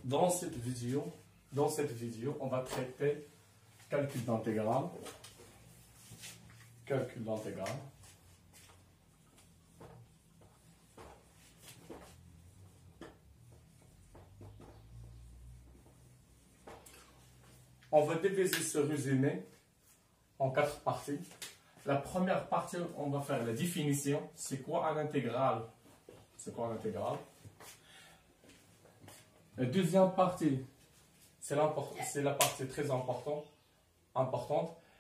Dans cette vidéo, on va traiter calcul d'intégrale. Calcul d'intégrale. On va diviser ce résumé en 4 parties. La première partie, on va faire la définition. C'est quoi un intégral? C'est quoi un intégral? La deuxième partie, c'est la partie très importante.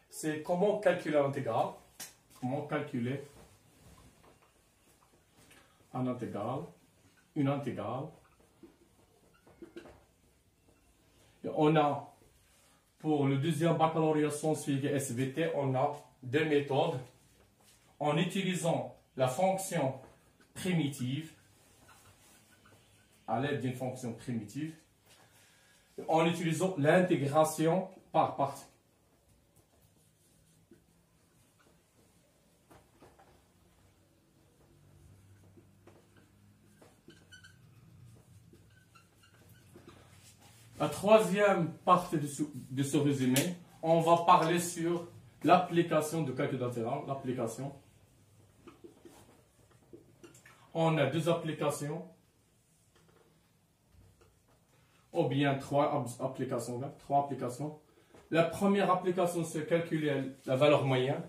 C'est comment calculer l'intégrale. Comment calculer un intégral, une intégrale. Et on a, pour le deuxième baccalauréat sciences physiques et SVT, on a deux méthodes. En utilisant la fonction primitive, à l'aide d'une fonction primitive, en utilisant l'intégration par partie. La troisième partie de ce résumé, on va parler sur l'application de calcul d'intégral. L'application. On a deux applications, ou bien trois applications. La première application, c'est calculer la valeur moyenne.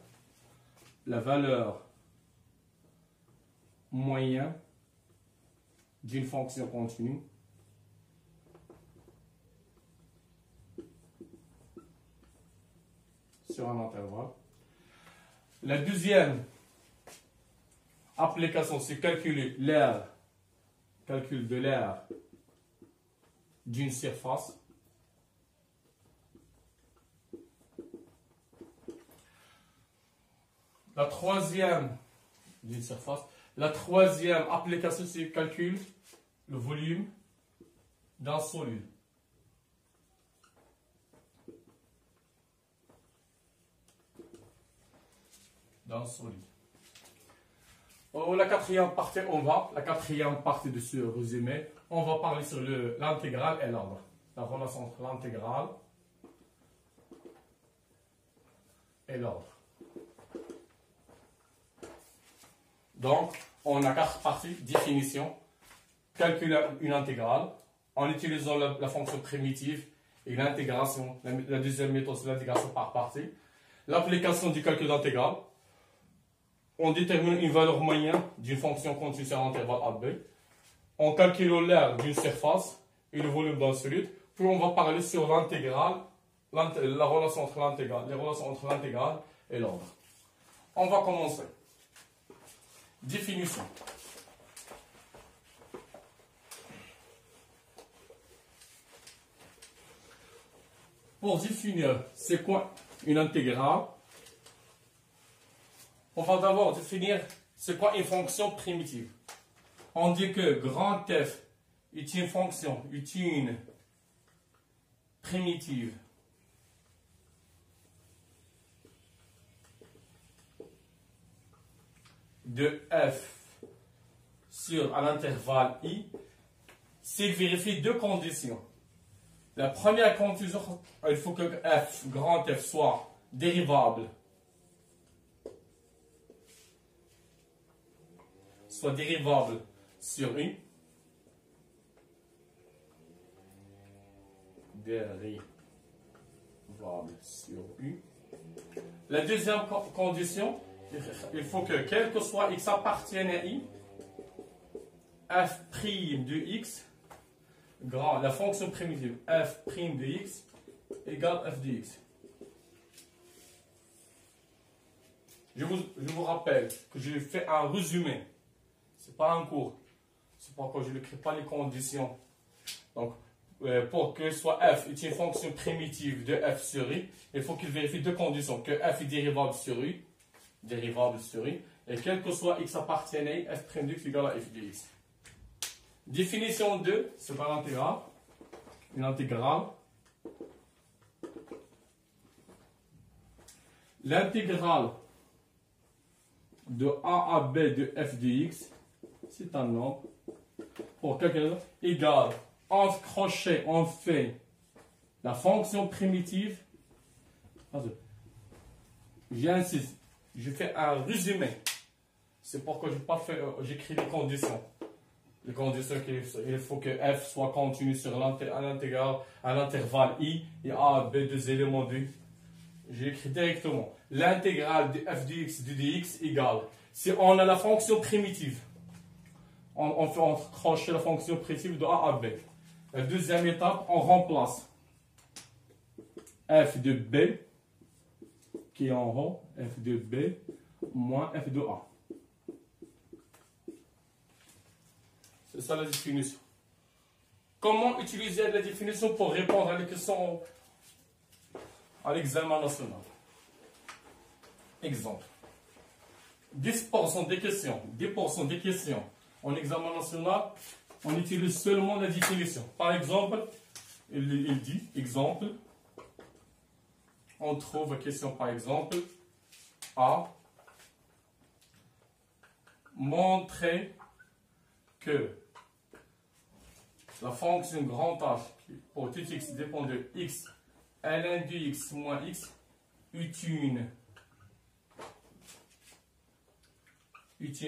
La valeur moyenne d'une fonction continue. Sur un intervalle. La deuxième application, c'est calculer l'aire, calcul de l'aire d'une surface. La troisième application, c'est calcul le volume d'un solide. La quatrième partie de ce résumé, on va parler sur l'intégrale et l'ordre. La relation entre l'intégrale et l'ordre. Donc, on a 4 parties. Définition, calculer une intégrale en utilisant la fonction primitive et l'intégration. La deuxième méthode, c'est l'intégration par partie. L'application du calcul d'intégrale. On détermine une valeur moyenne d'une fonction continue sur un intervalle AB. On calcule l'aire d'une surface et le volume d'un solide. Puis on va parler sur l'intégrale, la relation entre l'intégrale, les relations entre l'intégrale et l'ordre. On va commencer. Définition. Pour définir c'est quoi une intégrale, on va d'abord définir c'est quoi une fonction primitive. On dit que grand F est une fonction, est une primitive de F sur un intervalle I s'il vérifie deux conditions. La première condition, il faut que F, grand F, soit dérivable. Sur U. Dérivable sur U. La deuxième condition, il faut que quel que soit x appartienne à I, f' de x, la fonction primitive f' de x égale f de x. Je vous rappelle que je fais un résumé. Ce n'est pas un cours. C'est pourquoi je n'écris pas les conditions. Donc, pour que soit f est une fonction primitive de f sur i, il faut qu'il vérifie deux conditions. Que f est dérivable sur i, et quel que soit x appartienne à i, f' de x égale à f de x. Définition 2, c'est pas l'intégrale. Une intégrale. L'intégrale de a à b de f de x, c'est un nombre pour quelqu'un égale entre crochets, on fait la fonction primitive. J'insiste, je fais un résumé. C'est pourquoi j'écris les conditions. Les conditions qu'il faut que f soit continu sur l'intégrale à l'intervalle i et a, b, deux éléments de. J'écris directement l'intégrale de f de x de dx égale. Si on a la fonction primitive, on fait entre crochet la fonction primitive de a à b. La deuxième étape, on remplace f de b qui est en haut, f de b moins f de a. C'est ça la définition. Comment utiliser la définition pour répondre à les questions à l'examen national? Exemple. 10% des questions en examen national, on utilise seulement la définition. Par exemple, il dit, exemple, on trouve la question par exemple, A, montrer que la fonction grand H pour tout x dépend de x ln de x moins x est une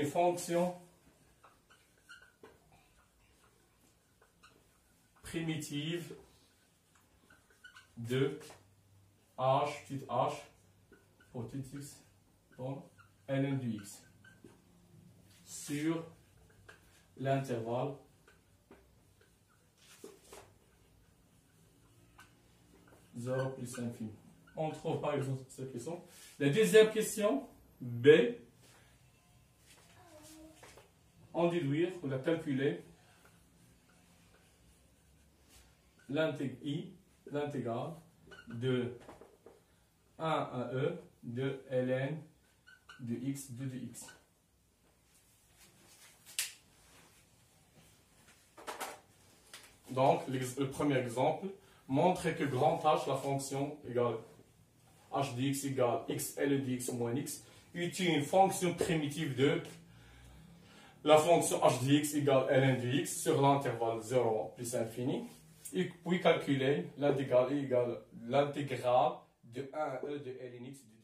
fonction primitive de h petit h pour tout x pour ln de x sur l'intervalle (0 plus infini). On trouve par exemple cette question. La deuxième question, B, en déduire ou la calculer l'intégrale de 1 à e de ln de x de dx. Donc, le premier exemple, montrer que grand H, la fonction égale h de x égale x ln de x moins x, est une fonction primitive de la fonction h de x égale ln de x sur l'intervalle 0 plus infini, et puis calculer l'intégrale de 1 à e de ln x de